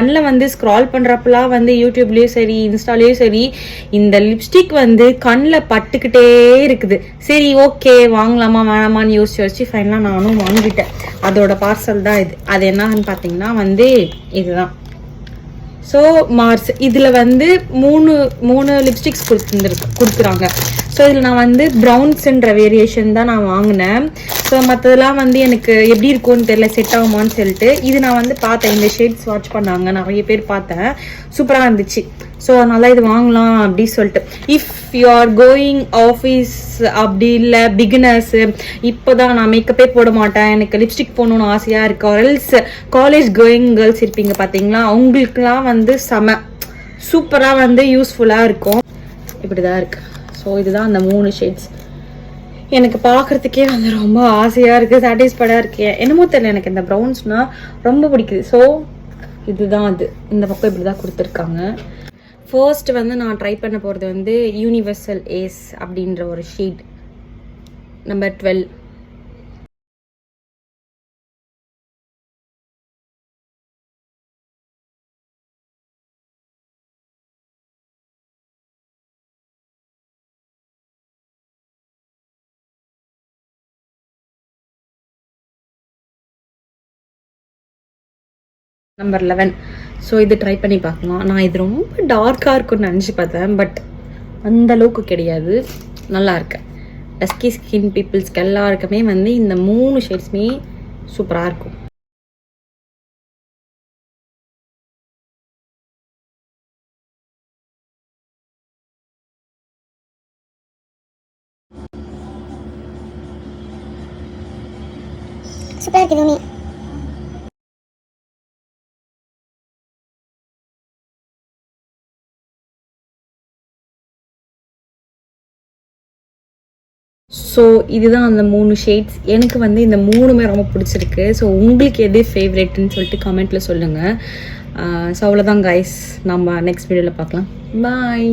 கண்ணில் வந்து ஸ்க்ரால் பண்ணுறப்பெல்லாம் வந்து யூடியூப்லேயும் சரி இன்ஸ்டாலேயும் சரி இந்த லிப்ஸ்டிக் வந்து கண்ணில் பட்டுக்கிட்டே இருக்குது. சரி ஓகே வாங்கலாமா வேணாமான்னு யோசிச்சு ஃபைனலாக நானும் வாங்கிட்டேன். அதோட பார்சல் தான் இது. அது என்னன்னு பார்த்தீங்கன்னா வந்து இதுதான். ஸோ மார்ஸ் இதில் வந்து மூணு லிப்ஸ்டிக்ஸ் கொடுக்குறாங்க. ஸோ இதில் நான் வந்து ப்ரௌன்ஸுன்ற வேரியேஷன் தான் நான் வாங்கினேன். ஸோ மற்றதெல்லாம் வந்து எனக்கு எப்படி இருக்கும்னு தெரியல, செட் ஆகுமான்னு சொல்லிட்டு இது நான் வந்து பார்த்தேன். இந்த ஷேட் ஸ்வாட்ச் பண்ணாங்க, நிறைய பேர் பார்த்தேன், சூப்பராக இருந்துச்சு. ஸோ அதனால இது வாங்கலாம் அப்படி சொல்லிட்டு. If you are going office அப்படி இல்லை பிகினர்ஸு, இப்போ தான் நான் மேக்கப்பே போட மாட்டேன், எனக்கு லிப்ஸ்டிக் போடணும்னு ஆசையாக இருக்கு, ஆர்எல்ஸ் காலேஜ் கோயிங் கேர்ள்ஸ் இருப்பீங்க பார்த்தீங்களா, அவங்களுக்குலாம் வந்து செம சூப்பராக வந்து யூஸ்ஃபுல்லாக இருக்கும். இப்படி தான் இருக்குது. ஸோ இதுதான் அந்த 3 ஷேட்ஸ். எனக்கு பார்க்குறதுக்கே வந்து ரொம்ப ஆசையாக இருக்குது, சாட்டிஸ்ஃபைடாக இருக்கேன். என்னமோ தெரியல, எனக்கு இந்த ப்ரௌன்ஸ்னால் ரொம்ப பிடிக்குது. ஸோ இதுதான் அது. இந்த பக்கம் இப்படி தான் கொடுத்துருக்காங்க. ஃபர்ஸ்ட் வந்து நான் ட்ரை பண்ண போகிறது வந்து யூனிவர்சல் ஏஸ் அப்படின்ற ஒரு ஷேட் நம்பர் 12. நம்பர் 11. ஸோ இது ட்ரை பண்ணி பார்க்கலாம். நான் இது ரொம்ப டார்க்காக இருக்குன்னு நினச்சி பார்த்தேன், பட் அந்த அளவுக்கு கிடையாது, நல்லா இருக்கு. டஸ்கி ஸ்கின் பீப்புள்ஸ்க்கு எல்லாருக்குமே வந்து இந்த 3 ஷேட்ஸுமே சூப்பராக இருக்கும். சூப்பராக இருக்குது. ஸோ இதுதான் அந்த 3 ஷேட்ஸ். எனக்கு வந்து இந்த 3மே ரொம்ப பிடிச்சிருக்கு. ஸோ உங்களுக்கு எது ஃபேவரெட்னு சொல்லிட்டு கமெண்ட்டில் சொல்லுங்கள். ஸோ அவ்வளோதான் கைஸ், நம்ம நெக்ஸ்ட் வீடியோவில் பார்க்கலாம். பாய்.